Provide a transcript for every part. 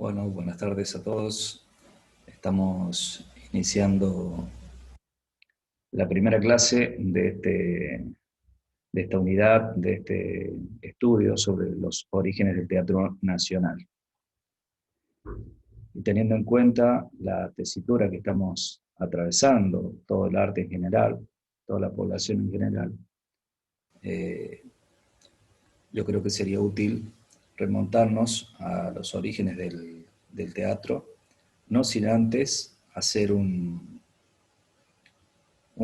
Bueno, buenas tardes a todos. Estamos iniciando la primera clase de esta unidad, de este estudio sobre los orígenes del teatro nacional. Y teniendo en cuenta la tesitura que estamos atravesando, todo el arte en general, toda la población en general, yo creo que sería útil remontarnos a los orígenes del teatro, no sin antes hacer un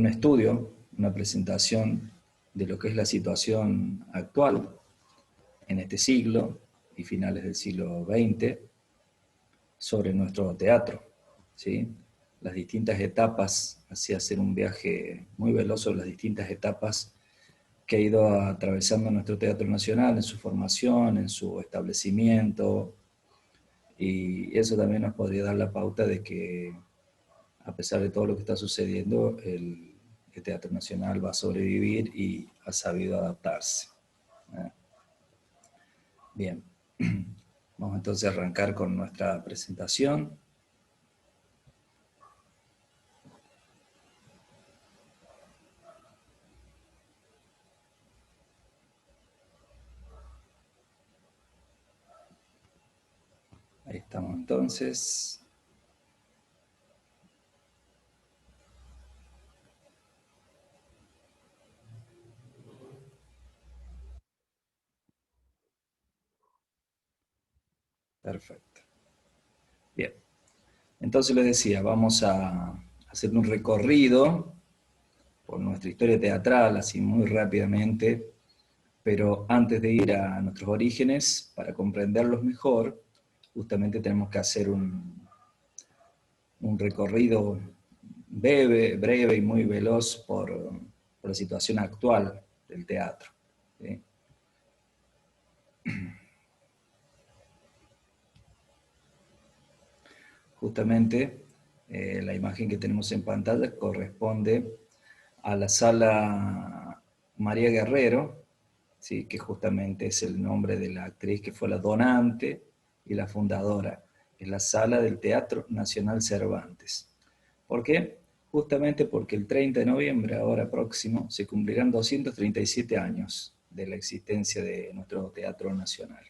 estudio, una presentación de lo que es la situación actual en este siglo y finales del siglo XX sobre nuestro teatro, ¿sí? Las distintas etapas, así hacer un viaje muy veloz sobre las distintas etapas que ha ido atravesando nuestro Teatro Nacional en su formación, en su establecimiento, y eso también nos podría dar la pauta de que, a pesar de todo lo que está sucediendo, el Teatro Nacional va a sobrevivir y ha sabido adaptarse. Bien, vamos entonces a arrancar con nuestra presentación. Ahí estamos entonces. Perfecto. Bien, entonces les decía, vamos a hacer un recorrido por nuestra historia teatral, así muy rápidamente, pero antes de ir a nuestros orígenes, para comprenderlos mejor, justamente tenemos que hacer un recorrido breve y muy veloz por la situación actual del teatro, ¿sí? Justamente la imagen que tenemos en pantalla corresponde a la sala María Guerrero, ¿sí? Que justamente es el nombre de la actriz que fue la donante y la fundadora. Es la sala del Teatro Nacional Cervantes. ¿Por qué? Justamente porque el 30 de noviembre, ahora próximo, se cumplirán 237 años de la existencia de nuestro Teatro Nacional.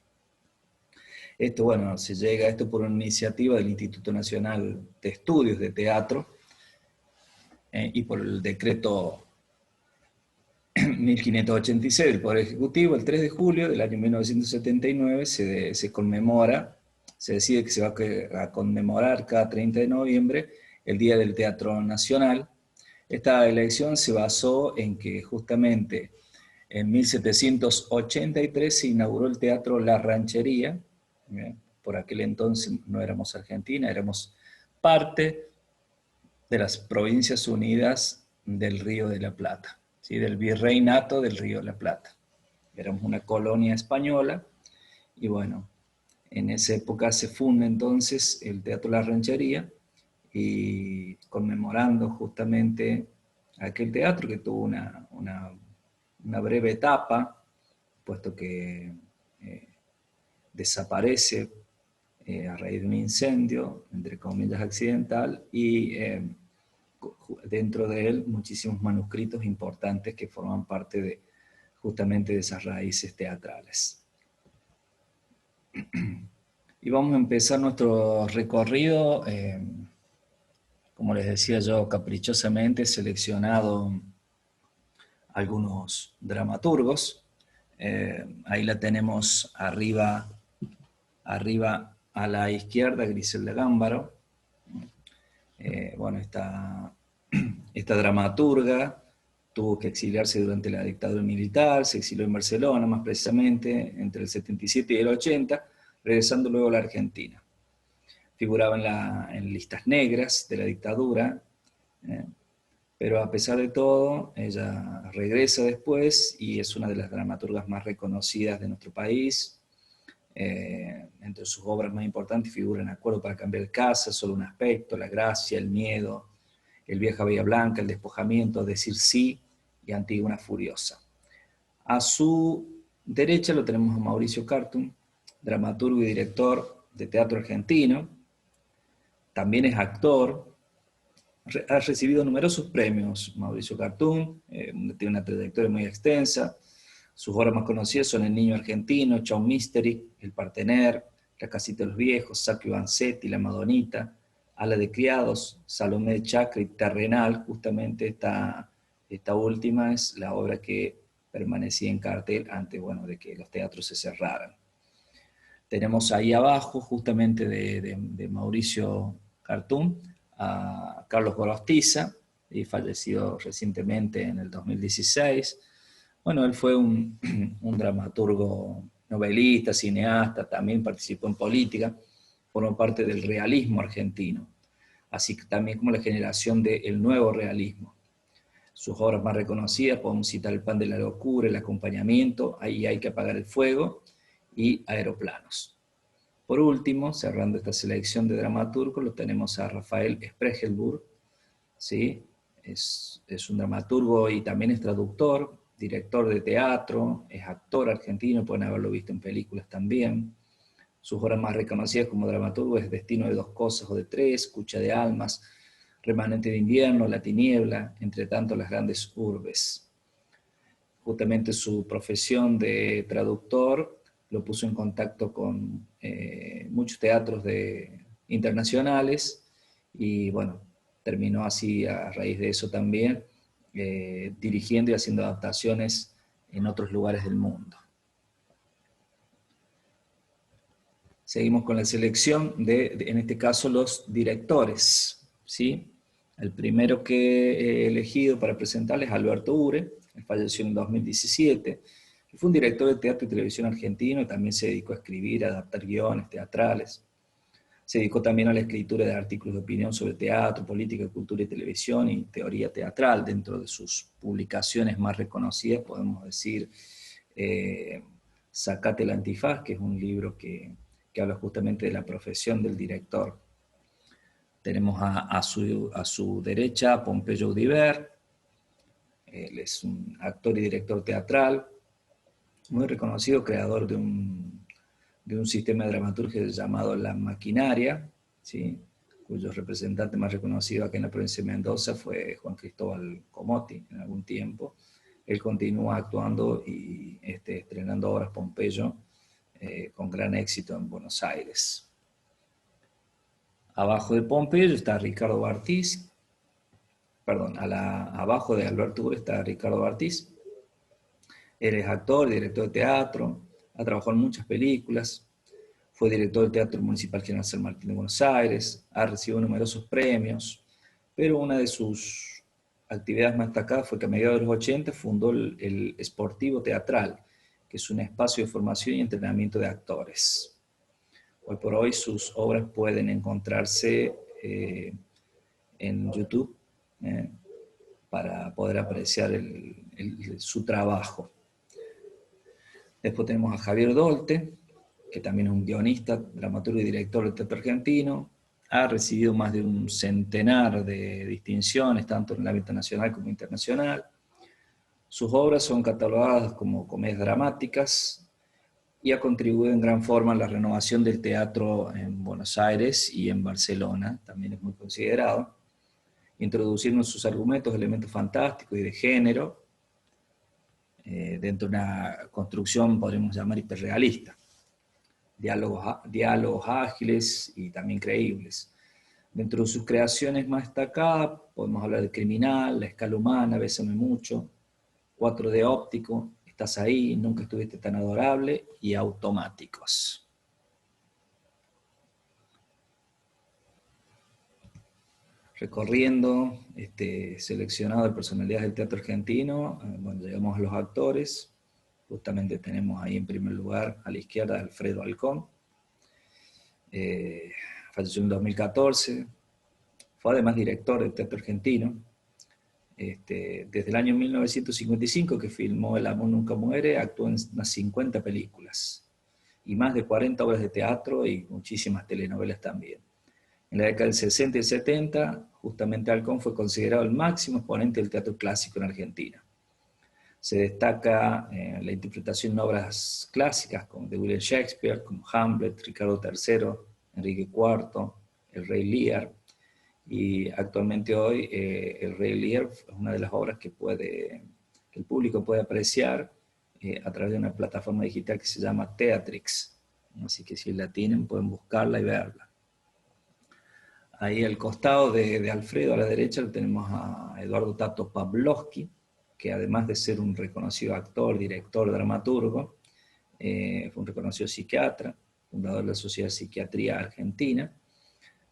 Esto, bueno, se llega a esto por una iniciativa del Instituto Nacional de Estudios de Teatro y por el decreto 1586 del Poder Ejecutivo. El 3 de julio del año 1979 se conmemora, se decide que se va a conmemorar cada 30 de noviembre el Día del Teatro Nacional. Esta elección se basó en que justamente en 1783 se inauguró el Teatro La Ranchería. Por aquel entonces no éramos Argentina, éramos parte de las Provincias Unidas del Río de la Plata, ¿sí? Del Virreinato del Río de la Plata. Éramos una colonia española y bueno, en esa época se funda entonces el Teatro La Ranchería y conmemorando justamente aquel teatro que tuvo una breve etapa, puesto que eh, desaparece a raíz de un incendio, entre comillas accidental, y dentro de él muchísimos manuscritos importantes que forman parte de justamente de esas raíces teatrales. Y vamos a empezar nuestro recorrido, como les decía yo, caprichosamente seleccionado algunos dramaturgos. Ahí la tenemos arriba a la izquierda, Griselda Gámbaro. Bueno, esta dramaturga tuvo que exiliarse durante la dictadura militar, se exilió en Barcelona, más precisamente, entre el 77 y el 80, regresando luego a la Argentina. Figuraba en listas negras de la dictadura, pero a pesar de todo, ella regresa después y es una de las dramaturgas más reconocidas de nuestro país. Entre sus obras más importantes figuran Acuerdo para cambiar casa, Solo un aspecto, La gracia, El miedo, El viaje a Bahía Blanca, El despojamiento, Decir sí y Antígona furiosa. A su derecha lo tenemos a Mauricio Cartun, dramaturgo y director de teatro argentino, también es actor, ha recibido numerosos premios, Mauricio Cartún, tiene una trayectoria muy extensa. Sus obras más conocidas son El niño argentino, Chau Mystery, El Partener, La casita de los viejos, Sacco Vanzetti, La Madonita, Ala de criados, Salomé de Chacra y Terrenal. Justamente esta última es la obra que permanecía en cartel antes, bueno, de que los teatros se cerraran. Tenemos ahí abajo, justamente de Mauricio Cartún, a Carlos Gorostiza, y fallecido recientemente en el 2016. Bueno, él fue un dramaturgo, novelista, cineasta, también participó en política, formó parte del realismo argentino, así que también como la generación del nuevo realismo. Sus obras más reconocidas, podemos citar El pan de la locura, El acompañamiento, Ahí hay que apagar el fuego, y Aeroplanos. Por último, cerrando esta selección de dramaturgos, lo tenemos a Rafael Spregelburg, ¿sí? Es un dramaturgo y también es traductor, director de teatro, es actor argentino, pueden haberlo visto en películas también. Sus obras más reconocidas como dramaturgo es Destino de dos cosas o de tres, Cucha de almas, Remanente de invierno, La tiniebla, entre tanto las grandes urbes. Justamente su profesión de traductor lo puso en contacto con muchos teatros internacionales y bueno, terminó así a raíz de eso también dirigiendo y haciendo adaptaciones en otros lugares del mundo. Seguimos con la selección en este caso, los directores, ¿sí? El primero que he elegido para presentarles es Alberto Ure, él falleció en 2017, y fue un director de teatro y televisión argentino, y también se dedicó a escribir, a adaptar guiones teatrales. Se dedicó también a la escritura de artículos de opinión sobre teatro, política, cultura y televisión, y teoría teatral. Dentro de sus publicaciones más reconocidas podemos decir Sacate el antifaz, que es un libro que habla justamente de la profesión del director. Tenemos a su derecha a Pompeyo Audibert. Él es un actor y director teatral, muy reconocido, creador de un sistema de dramaturgia llamado La Maquinaria, ¿sí? Cuyo representante más reconocido aquí en la provincia de Mendoza fue Juan Cristóbal Comotti en algún tiempo. Él continúa actuando y estrenando obras Pompeyo con gran éxito en Buenos Aires. Abajo de Pompeyo está Ricardo Bartís, perdón, abajo de Alberto Ure está Ricardo Bartís. Él es actor, director de teatro, ha trabajado en muchas películas, fue director del Teatro Municipal General San Martín de Buenos Aires, ha recibido numerosos premios, pero una de sus actividades más destacadas fue que a mediados de los 80 fundó el Sportivo Teatral, que es un espacio de formación y entrenamiento de actores. Hoy por hoy sus obras pueden encontrarse en YouTube para poder apreciar su trabajo. Después tenemos a Javier Dolte, que también es un guionista, dramaturgo y director del teatro argentino. Ha recibido más de un centenar de distinciones, tanto en el ámbito nacional como internacional. Sus obras son catalogadas como comedias dramáticas y ha contribuido en gran forma a la renovación del teatro en Buenos Aires y en Barcelona, también es muy considerado, introduciendo en sus argumentos elementos fantásticos y de género, dentro de una construcción, podríamos llamar, hiperrealista. Diálogos ágiles y también creíbles. Dentro de sus creaciones más destacadas, podemos hablar de Criminal, La escala humana, Bésame mucho, 4D óptico, Estás ahí, Nunca estuviste tan adorable, y Automáticos. Recorriendo seleccionado de personalidades del teatro argentino, bueno, llegamos a los actores. Justamente tenemos ahí en primer lugar a la izquierda a Alfredo Alcón, falleció en 2014, fue además director del teatro argentino. Desde el año 1955 que filmó El amor nunca muere, actuó en unas 50 películas y más de 40 obras de teatro y muchísimas telenovelas también. En la década del 60 y 70, justamente Alcón fue considerado el máximo exponente del teatro clásico en Argentina. Se destaca la interpretación en obras clásicas como de William Shakespeare, como Hamlet, Ricardo III, Enrique IV, El Rey Lear. Y actualmente hoy El Rey Lear es una de las obras que el público puede apreciar a través de una plataforma digital que se llama Teatrix. Así que si la tienen pueden buscarla y verla. Ahí al costado de Alfredo, a la derecha, lo tenemos a Eduardo Tato Pavlovsky, que además de ser un reconocido actor, director, dramaturgo, fue un reconocido psiquiatra, fundador de la Sociedad de Psiquiatría Argentina.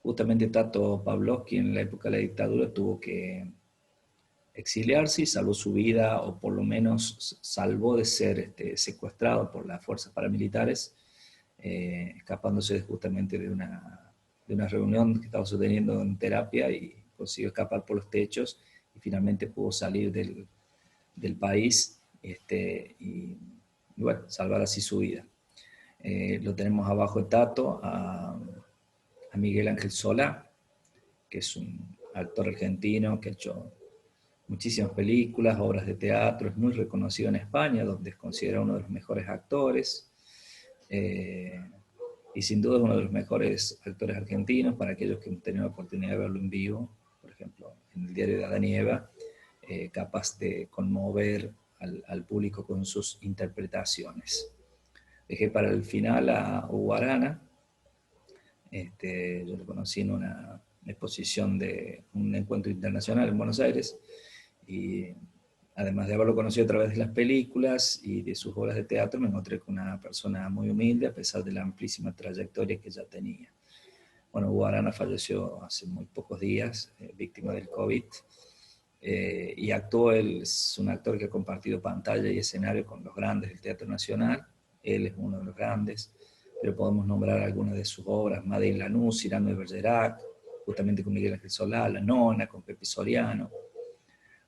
Justamente Tato Pavlovsky en la época de la dictadura tuvo que exiliarse y salvó su vida, o por lo menos salvó de ser secuestrado por las fuerzas paramilitares, escapándose justamente de una reunión que estaba sucediendo en terapia, y consiguió escapar por los techos y finalmente pudo salir del país y bueno, salvar así su vida. Lo tenemos abajo de Tato a Miguel Ángel Solá, que es un actor argentino que ha hecho muchísimas películas, obras de teatro, es muy reconocido en España, donde es considerado uno de los mejores actores, y sin duda es uno de los mejores actores argentinos. Para aquellos que han tenido la oportunidad de verlo en vivo, por ejemplo, en el diario de Adán y Eva, capaz de conmover al público con sus interpretaciones. Dejé para el final a Hugo Arana. Yo lo conocí en una exposición de un encuentro internacional en Buenos Aires, y además de haberlo conocido a través de las películas y de sus obras de teatro, me encontré con una persona muy humilde a pesar de la amplísima trayectoria que ya tenía. Bueno, Hugo Arana falleció hace muy pocos días, víctima del COVID, y él es un actor que ha compartido pantalla y escenario con los grandes del Teatro Nacional. Él es uno de los grandes, pero podemos nombrar algunas de sus obras: Madeleine Lanús, Cyrano de Bergerac, justamente con Miguel Ángel Solá, La Nona, con Pepe Soriano,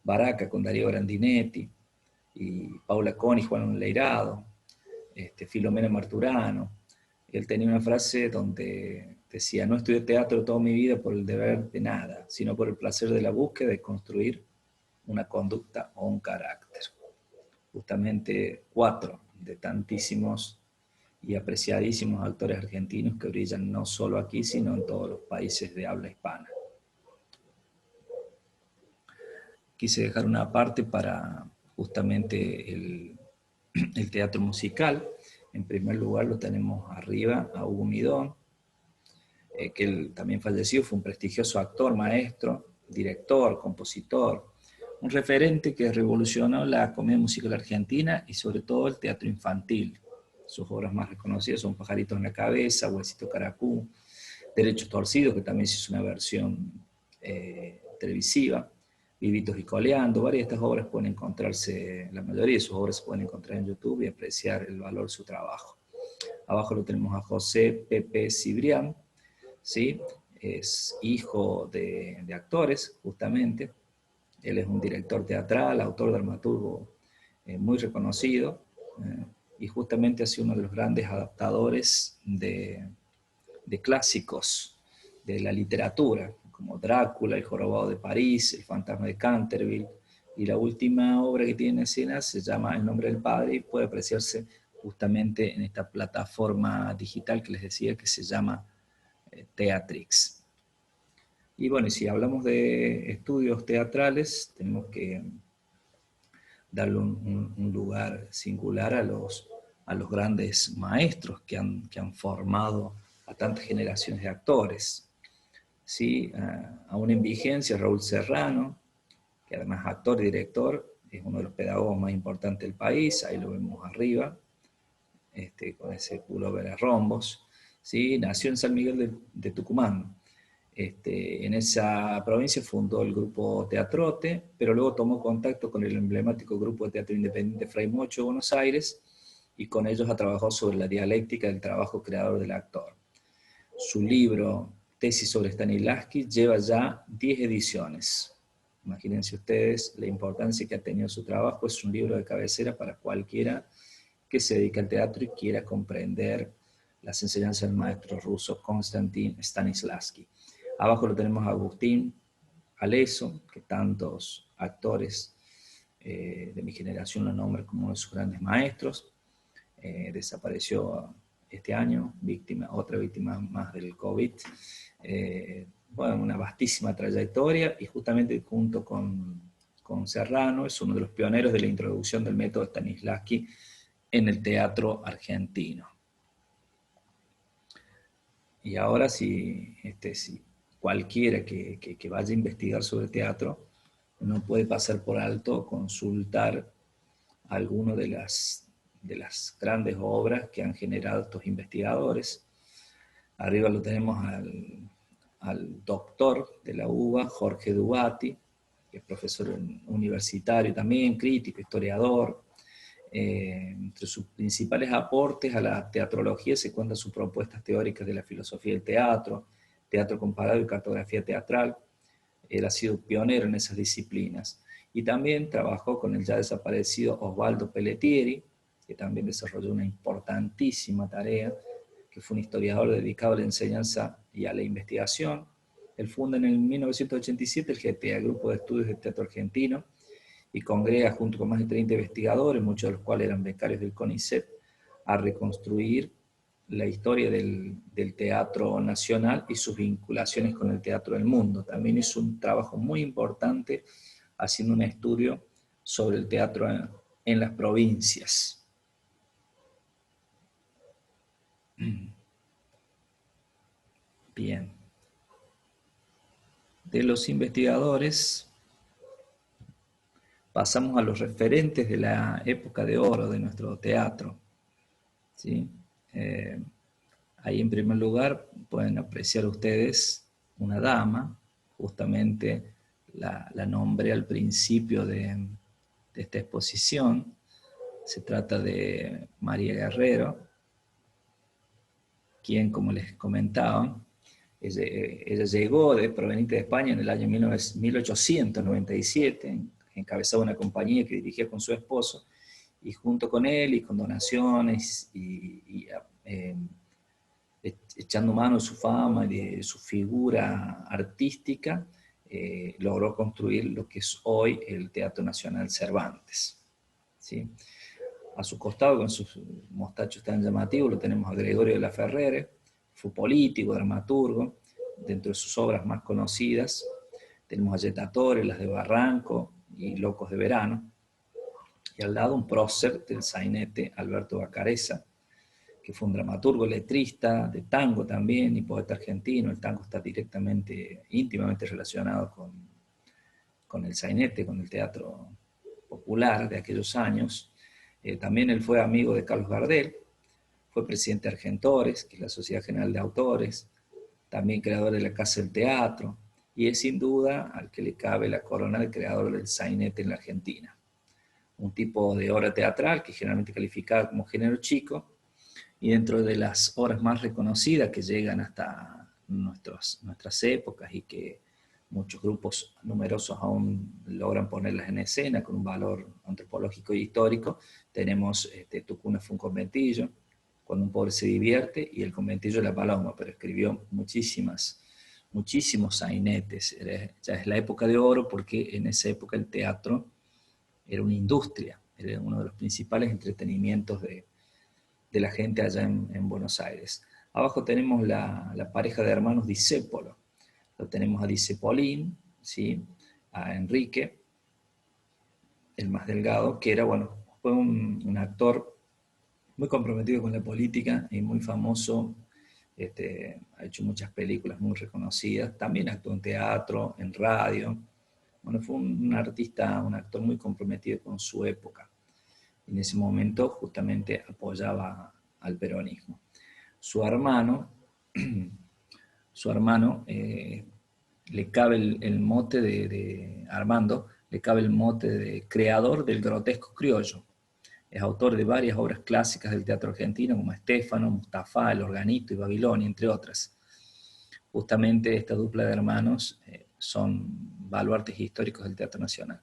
Baraca con Darío Grandinetti, y Paula Coni, Juan Leirado, Filomena Marturano. Él tenía una frase donde decía: no estudié teatro toda mi vida por el deber de nada, sino por el placer de la búsqueda de construir una conducta o un carácter. Justamente 4 de tantísimos y apreciadísimos actores argentinos que brillan no solo aquí, sino en todos los países de habla hispana. Quise dejar una parte para justamente el teatro musical. En primer lugar lo tenemos arriba a Hugo Midón, que él también falleció, fue un prestigioso actor, maestro, director, compositor, un referente que revolucionó la comedia musical argentina y sobre todo el teatro infantil. Sus obras más reconocidas son Pajaritos en la Cabeza, Huesito Caracú, Derechos Torcidos, que también se hizo una versión televisiva, Vivitos y Coleando. Varias de estas obras pueden encontrarse, la mayoría de sus obras se pueden encontrar en YouTube y apreciar el valor de su trabajo. Abajo lo tenemos a José Pepe Cibrián, ¿sí? Es hijo de actores, justamente. Él es un director teatral, autor, dramaturgo muy reconocido, y justamente ha sido uno de los grandes adaptadores de clásicos de la literatura, como Drácula, El Jorobado de París, El Fantasma de Canterville, y la última obra que tiene en escena se llama El Nombre del Padre, y puede apreciarse justamente en esta plataforma digital que les decía, que se llama Teatrix. Y bueno, y si hablamos de estudios teatrales, tenemos que darle un lugar singular a los grandes maestros que han formado a tantas generaciones de actores. ¿Sí? Aún en vigencia, Raúl Serrano, que además actor y director, es uno de los pedagogos más importantes del país. Ahí lo vemos arriba, con ese pullover a rombos. ¿Sí? Nació en San Miguel de Tucumán. En esa provincia fundó el grupo Teatrote, pero luego tomó contacto con el emblemático grupo de teatro independiente Fray Mocho de Buenos Aires, y con ellos ha trabajado sobre la dialéctica del trabajo creador del actor. Su libro, Tesis sobre Stanislavski, lleva ya 10 ediciones. Imagínense ustedes la importancia que ha tenido su trabajo. Es un libro de cabecera para cualquiera que se dedique al teatro y quiera comprender las enseñanzas del maestro ruso Konstantin Stanislavski. Abajo lo tenemos a Agustín Aleso, que tantos actores de mi generación lo nombra como uno de sus grandes maestros. Desapareció este año, otra víctima más del COVID. Bueno, una vastísima trayectoria, y justamente junto con Serrano es uno de los pioneros de la introducción del método Stanislavski en el teatro argentino. Y ahora si cualquiera que vaya a investigar sobre teatro no puede pasar por alto consultar algunas de las grandes obras que han generado estos investigadores. Arriba lo tenemos al doctor de la UBA, Jorge Dubati, que es profesor universitario también, crítico, historiador. Entre sus principales aportes a la teatrología se cuentan sus propuestas teóricas de la filosofía del teatro, teatro comparado y cartografía teatral. Él ha sido pionero en esas disciplinas. Y también trabajó con el ya desaparecido Osvaldo Pelletieri, que también desarrolló una importantísima tarea, que fue un historiador dedicado a la enseñanza y a la investigación. Él funda en el 1987 el GTA, el Grupo de Estudios de Teatro Argentino, y congrega junto con más de 30 investigadores, muchos de los cuales eran becarios del CONICET, a reconstruir la historia del teatro nacional y sus vinculaciones con el teatro del mundo. También hizo un trabajo muy importante haciendo un estudio sobre el teatro en las provincias. Bien. De los investigadores pasamos a los referentes de la época de oro de nuestro teatro. ¿Sí? Ahí en primer lugar pueden apreciar ustedes una dama, justamente la nombré al principio de esta exposición. Se trata de María Guerrero, quien, como les comentaba, ella llegó proveniente de España en el año 1897, encabezaba una compañía que dirigía con su esposo, y junto con él y con donaciones echando mano de su fama y de su figura artística, logró construir lo que es hoy el Teatro Nacional Cervantes. ¿Sí? A su costado, con sus mostachos tan llamativos, lo tenemos a Gregorio de la Ferrere. Fue político, dramaturgo. Dentro de sus obras más conocidas tenemos a Jettatore, Las de Barranco y Locos de Verano. Y al lado un prócer del sainete, Alberto Bacareza, que fue un dramaturgo, letrista, de tango también, y poeta argentino. El tango está íntimamente relacionado con el sainete, con el teatro popular de aquellos años. También él fue amigo de Carlos Gardel, fue presidente de Argentores, que es la Sociedad General de Autores, también creador de la Casa del Teatro, y es sin duda al que le cabe la corona de creador del sainete en la Argentina. Un tipo de obra teatral que generalmente calificada como género chico, y dentro de las obras más reconocidas que llegan hasta nuestras épocas y que muchos grupos numerosos aún logran ponerlas en escena con un valor antropológico y histórico, tenemos Tucuna fue un conventillo, Cuando un pobre se divierte, y El conventillo de la paloma, pero escribió muchísimos sainetes. Ya es la época de oro, porque en esa época el teatro era una industria, era uno de los principales entretenimientos de la gente allá en Buenos Aires. Abajo tenemos la pareja de hermanos Discépolo. Lo tenemos a Discepolín, ¿sí? A Enrique, el más delgado, que era, fue un actor muy comprometido con la política y muy famoso. Ha hecho muchas películas muy reconocidas. También actuó en teatro, en radio. Fue un artista, un actor muy comprometido con su época. En ese momento justamente apoyaba al peronismo. Su hermano le cabe el mote de Armando, le cabe el mote de creador del grotesco criollo. Es autor de varias obras clásicas del teatro argentino, como Estéfano, Mustafá, El Organito y Babilonia, entre otras. Justamente esta dupla de hermanos son baluartes históricos del Teatro Nacional.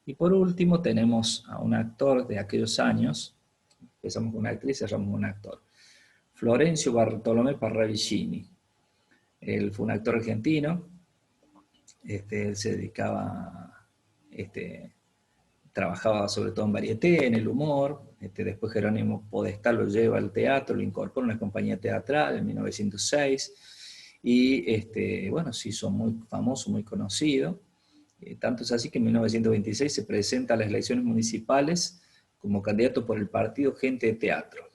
Y por último tenemos a un actor de aquellos años, empezamos con una actriz, cerramos con un actor, Florencio Bartolomé Parravicini. Él fue un actor argentino. Él se dedicaba trabajaba sobre todo en varieté, en el humor. Después Jerónimo Podestá lo lleva al teatro, lo incorpora a una compañía teatral en 1906, y bueno, se hizo muy famoso, muy conocido. Tanto es así que en 1926 se presenta a las elecciones municipales como candidato por el partido Gente de Teatro.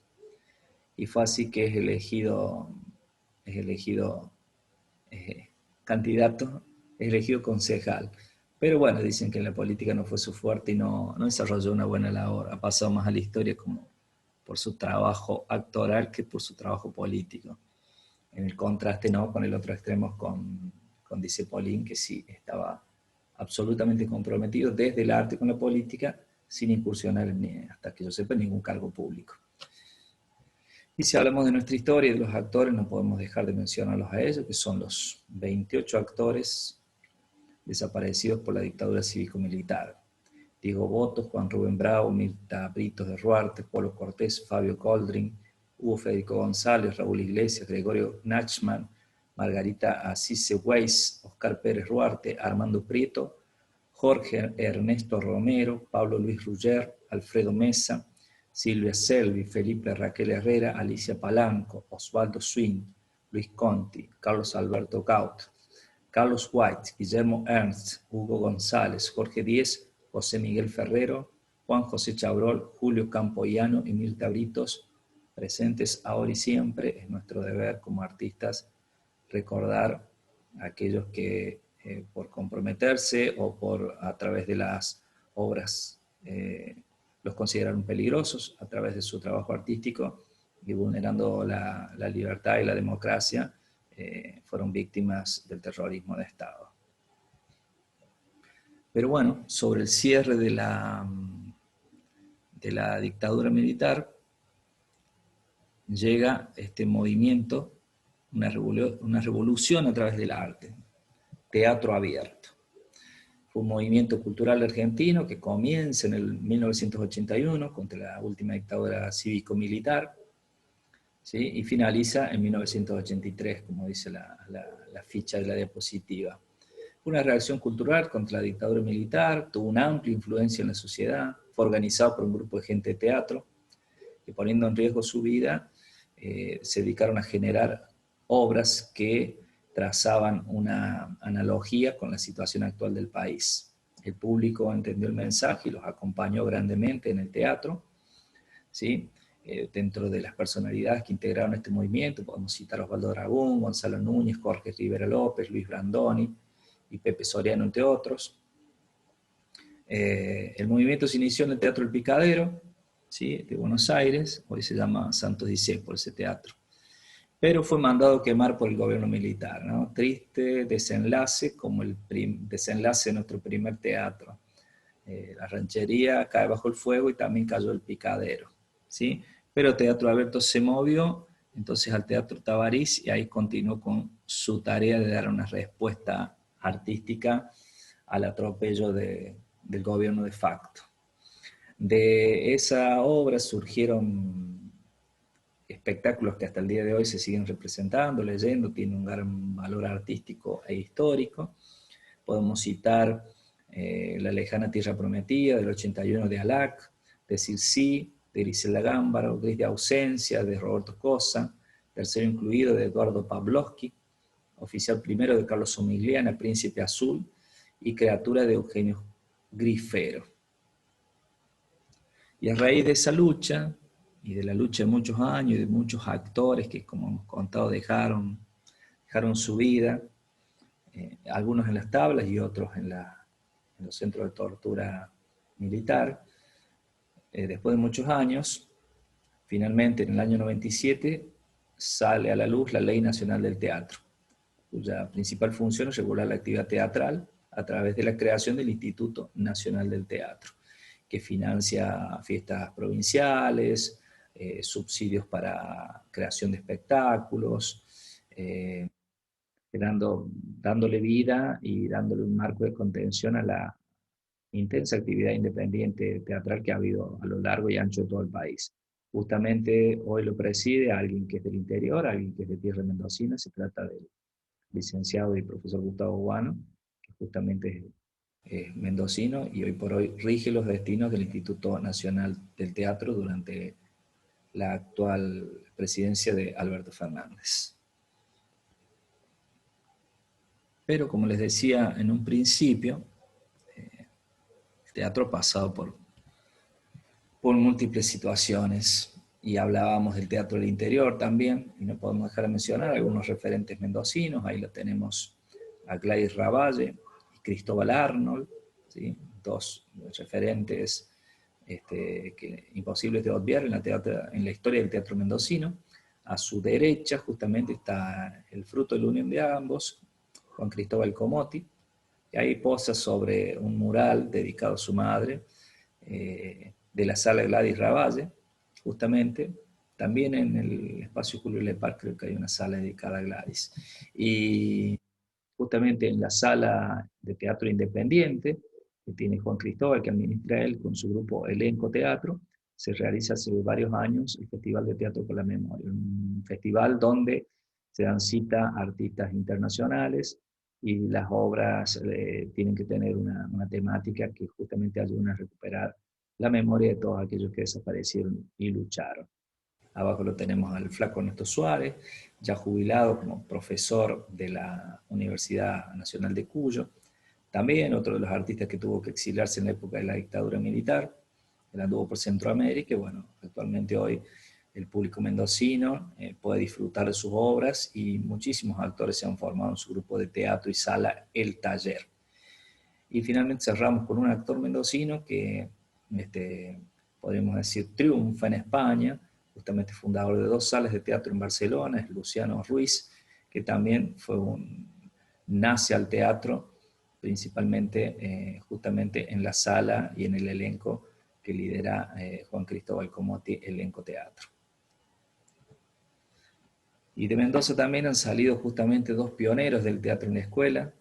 Y fue así que es elegido eh, candidato, es elegido concejal. Pero bueno, dicen que en la política no fue su fuerte y no desarrolló una buena labor. Ha pasado más a la historia como por su trabajo actoral que por su trabajo político. En el contraste, ¿no?, con el otro extremo, con Dice Polín, que sí estaba absolutamente comprometido desde el arte con la política, sin incursionar, hasta que yo sepa, en ningún cargo público. Y si hablamos de nuestra historia y de los actores, no podemos dejar de mencionarlos a ellos, que son los 28 actores desaparecidos por la dictadura cívico-militar. Diego Boto, Juan Rubén Bravo, Mirta Britos de Ruarte, Polo Cortés, Fabio Coldring, Hugo Federico González, Raúl Iglesias, Gregorio Nachman, Margarita Asise Weiss, Oscar Pérez Ruarte, Armando Prieto, Jorge Ernesto Romero, Pablo Luis Rugger, Alfredo Mesa, Silvia Selvi, Felipe Raquel Herrera, Alicia Palanco, Osvaldo Swin, Luis Conti, Carlos Alberto Gaut, Carlos White, Guillermo Ernst, Hugo González, Jorge Díez, José Miguel Ferrero, Juan José Chabrol, Julio Campoyano y Mirta Britos, presentes ahora y siempre. Es nuestro deber como artistas recordar a aquellos que por comprometerse o a través de las obras los consideraron peligrosos, a través de su trabajo artístico y vulnerando la libertad y la democracia, fueron víctimas del terrorismo de Estado. Pero bueno, sobre el cierre de la dictadura militar, llega este movimiento, una revolución a través del arte, teatro abierto. Fue un movimiento cultural argentino que comienza en el 1981 contra la última dictadura cívico-militar, ¿sí?, y finaliza en 1983, como dice la ficha de la diapositiva. Una reacción cultural contra la dictadura militar, tuvo una amplia influencia en la sociedad, fue organizado por un grupo de gente de teatro, que poniendo en riesgo su vida, se dedicaron a generar obras que trazaban una analogía con la situación actual del país. El público entendió el mensaje y los acompañó grandemente en el teatro, ¿sí? Dentro de las personalidades que integraron este movimiento, podemos citar a Osvaldo Dragón, Gonzalo Núñez, Jorge Rivera López, Luis Brandoni y Pepe Soriano, entre otros. El movimiento se inició en el Teatro El Picadero, ¿sí?, de Buenos Aires, hoy se llama Santos Discépolo ese teatro, pero fue mandado a quemar por el gobierno militar, ¿no? Triste desenlace, como el desenlace de nuestro primer teatro. La ranchería cae bajo el fuego y también cayó el Picadero, ¿sí? Pero Teatro Abierto se movió entonces al Teatro Tabarís y ahí continuó con su tarea de dar una respuesta artística al atropello del gobierno de facto. De esa obra surgieron espectáculos que hasta el día de hoy se siguen representando, leyendo, tienen un gran valor artístico e histórico. Podemos citar La lejana tierra prometida, del 81, de Alac, Decir sí, de Griselda Gámbaro, Gris de ausencia, de Roberto Cosa, Tercero incluido, de Eduardo Pavlovsky, Oficial primero, de Carlos Omigliana, Príncipe Azul, y Criatura, de Eugenio Grifero. Y a raíz de esa lucha, y de la lucha de muchos años, y de muchos actores que, como hemos contado, dejaron su vida, algunos en las tablas y otros en los centros de tortura militar, después de muchos años, finalmente en el año 97, sale a la luz la Ley Nacional del Teatro, cuya principal función es regular la actividad teatral a través de la creación del Instituto Nacional del Teatro, que financia fiestas provinciales, subsidios para creación de espectáculos, dándole vida y dándole un marco de contención a la intensa actividad independiente teatral que ha habido a lo largo y ancho de todo el país. Justamente hoy lo preside alguien que es del interior, alguien que es de tierra mendocina. Se trata del licenciado y profesor Gustavo Guano, que justamente mendocino, y hoy por hoy rige los destinos del Instituto Nacional del Teatro durante la actual presidencia de Alberto Fernández. Pero como les decía en un principio, el teatro ha pasado por múltiples situaciones, y hablábamos del teatro del interior también, y no podemos dejar de mencionar algunos referentes mendocinos. Ahí lo tenemos a Gladys Ravalle y Cristóbal Arnold, ¿sí? Dos referentes imposibles de obviar en la historia del teatro mendocino. A su derecha justamente está el fruto de la unión de ambos, Juan Cristóbal Comotti, que ahí posa sobre un mural dedicado a su madre, de la sala Gladys Ravalle, justamente. También en el espacio Julio Lepar creo que hay una sala dedicada a Gladys. Y justamente en la sala de teatro independiente, que tiene Juan Cristóbal, que administra él con su grupo Elenco Teatro, se realiza hace varios años el Festival de Teatro por la Memoria, un festival donde se dan cita a artistas internacionales, y las obras tienen que tener una temática que justamente ayude a recuperar la memoria de todos aquellos que desaparecieron y lucharon. Abajo lo tenemos al flaco Néstor Suárez, ya jubilado como profesor de la Universidad Nacional de Cuyo. También otro de los artistas que tuvo que exiliarse en la época de la dictadura militar. Él anduvo por Centroamérica y bueno, actualmente hoy el público mendocino puede disfrutar de sus obras, y muchísimos actores se han formado en su grupo de teatro y sala El Taller. Y finalmente cerramos con un actor mendocino que, podríamos decir, triunfa en España, justamente fundador de 2 salas de teatro en Barcelona, es Luciano Ruiz, que también nace al teatro, principalmente justamente en la sala y en el elenco que lidera Juan Cristóbal Comotti, Elenco Teatro. Y de Mendoza también han salido justamente 2 pioneros del teatro en la escuela.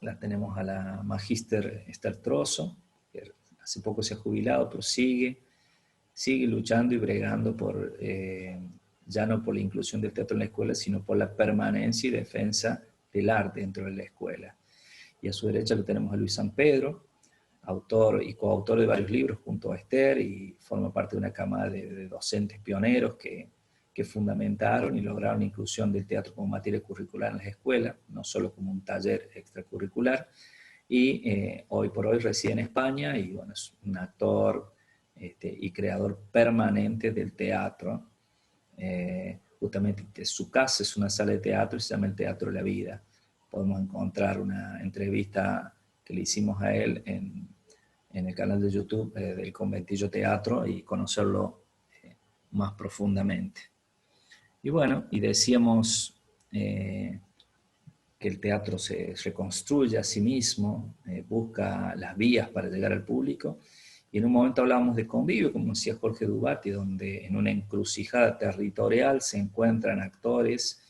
La tenemos a la magíster Esther Trozo, que hace poco se ha jubilado, pero sigue luchando y bregando ya no por la inclusión del teatro en la escuela, sino por la permanencia y defensa del arte dentro de la escuela. Y a su derecha lo tenemos a Luis San Pedro, autor y coautor de varios libros junto a Esther, y forma parte de una camada de docentes pioneros que fundamentaron y lograron la inclusión del teatro como materia curricular en las escuelas, no solo como un taller extracurricular. Y hoy por hoy reside en España, y bueno, es un actor y creador permanente del teatro. Justamente su casa es una sala de teatro y se llama el Teatro de la Vida. Podemos encontrar una entrevista que le hicimos a él en el canal de YouTube del Conventillo Teatro, y conocerlo más profundamente. Y bueno, y decíamos que el teatro se reconstruye a sí mismo, busca las vías para llegar al público, y en un momento hablábamos de convivio, como decía Jorge Dubati, donde en una encrucijada territorial se encuentran actores,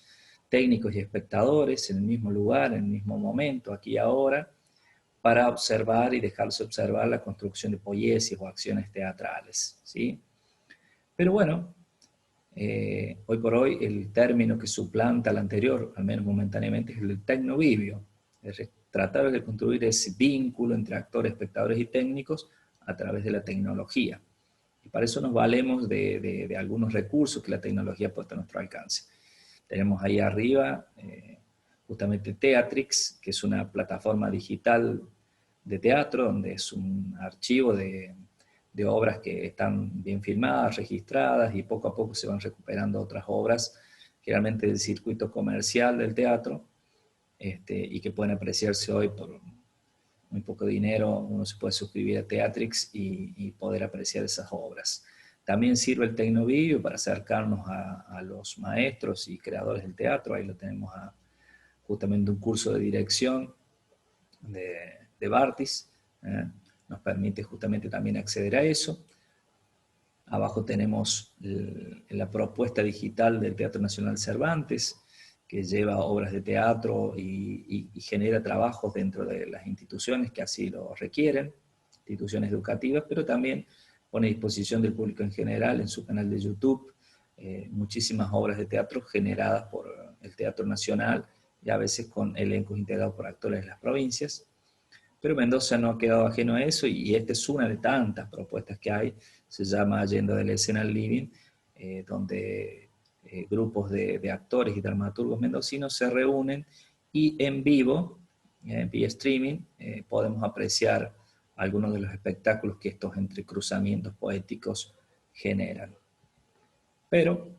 técnicos y espectadores en el mismo lugar, en el mismo momento, aquí y ahora, para observar y dejarse observar la construcción de poiesis o acciones teatrales, ¿sí? Pero bueno, hoy por hoy el término que suplanta al anterior, al menos momentáneamente, es el del tecnovivio. Es tratar de construir ese vínculo entre actores, espectadores y técnicos a través de la tecnología. Y para eso nos valemos de algunos recursos que la tecnología ha puesto a nuestro alcance. Tenemos ahí arriba justamente Teatrix, que es una plataforma digital de teatro, donde es un archivo de obras que están bien filmadas, registradas, y poco a poco se van recuperando otras obras, generalmente del circuito comercial del teatro, y que pueden apreciarse hoy por muy poco dinero. Uno se puede suscribir a Teatrix y poder apreciar esas obras. También sirve el Tecnovideo para acercarnos a los maestros y creadores del teatro. Ahí lo tenemos justamente un curso de dirección de Bartis, nos permite justamente también acceder a eso. Abajo tenemos la propuesta digital del Teatro Nacional Cervantes, que lleva obras de teatro y genera trabajos dentro de las instituciones que así lo requieren, instituciones educativas, pero también pone a disposición del público en general en su canal de YouTube muchísimas obras de teatro generadas por el Teatro Nacional, y a veces con elencos integrados por actores de las provincias. Pero Mendoza no ha quedado ajeno a eso y esta es una de tantas propuestas que hay, se llama Yendo de la escena al living, donde grupos de actores y dramaturgos mendocinos se reúnen y en vivo, vía streaming, podemos apreciar algunos de los espectáculos que estos entrecruzamientos poéticos generan. Pero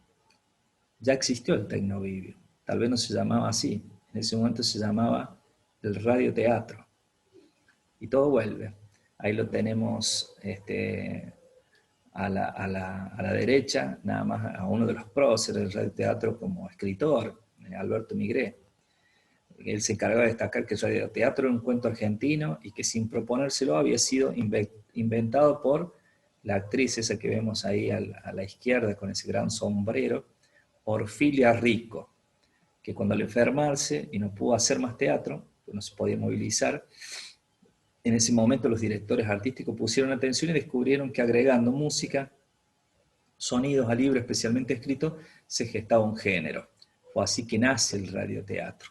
ya existió el Tecnovivio, tal vez no se llamaba así, en ese momento se llamaba el radioteatro. Y todo vuelve. Ahí lo tenemos a la derecha, nada más a uno de los próceres del radioteatro como escritor, Alberto Migré. Él se encargaba de destacar que el radioteatro era un cuento argentino y que sin proponérselo había sido inventado por la actriz esa que vemos ahí a la izquierda con ese gran sombrero, Orfilia Rico, que cuando al enfermarse y no pudo hacer más teatro, pues no se podía movilizar, en ese momento los directores artísticos pusieron atención y descubrieron que agregando música, sonidos al libro especialmente escrito, se gestaba un género. Fue así que nace el radioteatro.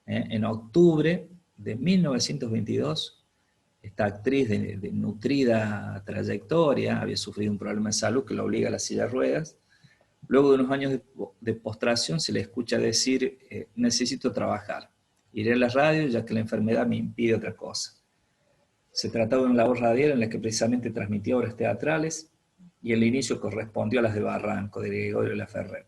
En octubre de 1922, esta actriz de nutrida trayectoria, había sufrido un problema de salud que la obliga a la silla de ruedas. Luego de unos años de postración se le escucha decir, necesito trabajar, iré a la radio ya que la enfermedad me impide otra cosa. Se trataba de una labor radial en la que precisamente transmitía obras teatrales y el inicio correspondió a las de Barranco, de Gregorio Laferrer.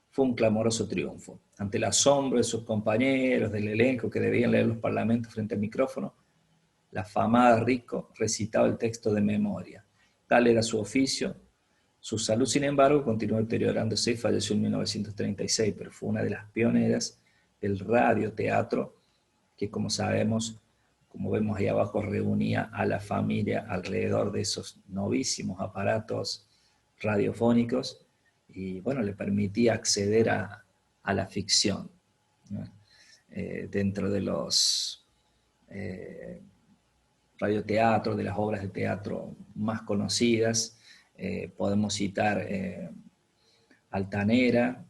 Fue un clamoroso triunfo. Ante el asombro de sus compañeros, del elenco que debían leer los parlamentos frente al micrófono, la afamada Rico recitaba el texto de memoria. Tal era su oficio. Su salud, sin embargo, continuó deteriorándose y falleció en 1936, pero fue una de las pioneras del radioteatro que, como sabemos, como vemos ahí abajo, reunía a la familia alrededor de esos novísimos aparatos radiofónicos y, bueno, le permitía acceder a la ficción, ¿no? Dentro de los radioteatros, de las obras de teatro más conocidas, podemos citar Altanera,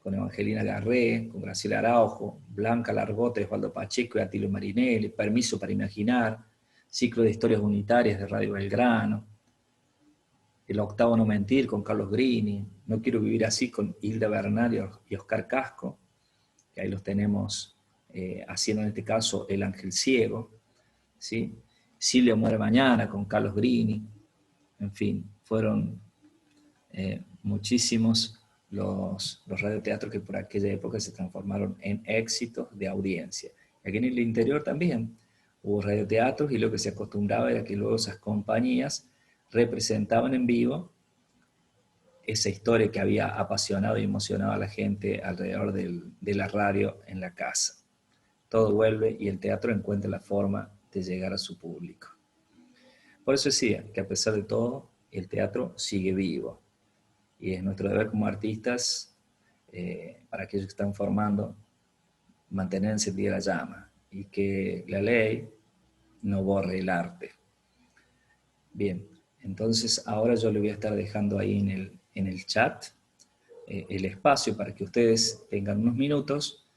con Evangelina Garré, con Graciela Araujo, Blanca Largote, Osvaldo Pacheco y Atilio Marinelli, Permiso para Imaginar, Ciclo de Historias Unitarias de Radio Belgrano, El Octavo No Mentir con Carlos Grini, No Quiero Vivir Así con Hilda Bernal y Oscar Casco, que ahí los tenemos haciendo en este caso El Ángel Ciego, ¿sí? Silvia Muere Mañana con Carlos Grini, en fin, fueron muchísimos los radioteatros que por aquella época se transformaron en éxitos de audiencia. Aquí en el interior también hubo radioteatros y lo que se acostumbraba era que luego esas compañías representaban en vivo esa historia que había apasionado y emocionado a la gente alrededor de la radio en la casa. Todo vuelve y el teatro encuentra la forma de llegar a su público. Por eso decía que a pesar de todo, el teatro sigue vivo. Y es nuestro deber como artistas, para aquellos que están formando, mantener encendida la llama y que la ley no borre el arte. Bien, entonces ahora yo le voy a estar dejando ahí en el chat el espacio para que ustedes tengan unos minutos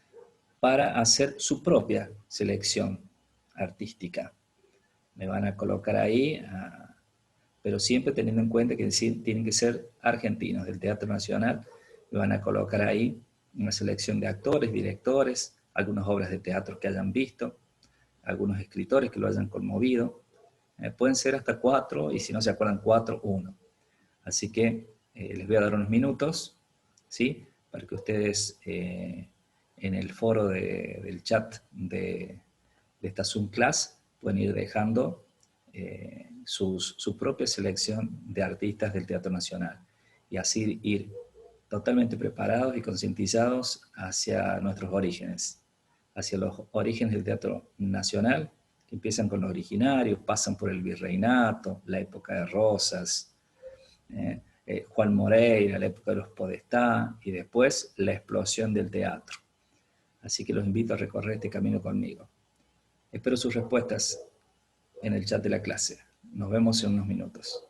para hacer su propia selección artística. Me van a colocar ahí, pero siempre teniendo en cuenta que tienen que ser argentinos del Teatro Nacional. Me van a colocar ahí una selección de actores, directores, algunas obras de teatro que hayan visto, algunos escritores que lo hayan conmovido. Pueden ser hasta 4, y si no se acuerdan 4, 1. Así que les voy a dar unos minutos, ¿sí? Para que ustedes en el foro del chat de esta Zoom Class pueden ir dejando su propia selección de artistas del Teatro Nacional y así ir totalmente preparados y concientizados hacia nuestros orígenes, hacia los orígenes del Teatro Nacional, que empiezan con los originarios, pasan por el virreinato, la época de Rosas, Juan Moreira, la época de los Podestá, y después la explosión del teatro. Así que los invito a recorrer este camino conmigo. Espero sus respuestas en el chat de la clase. Nos vemos en unos minutos.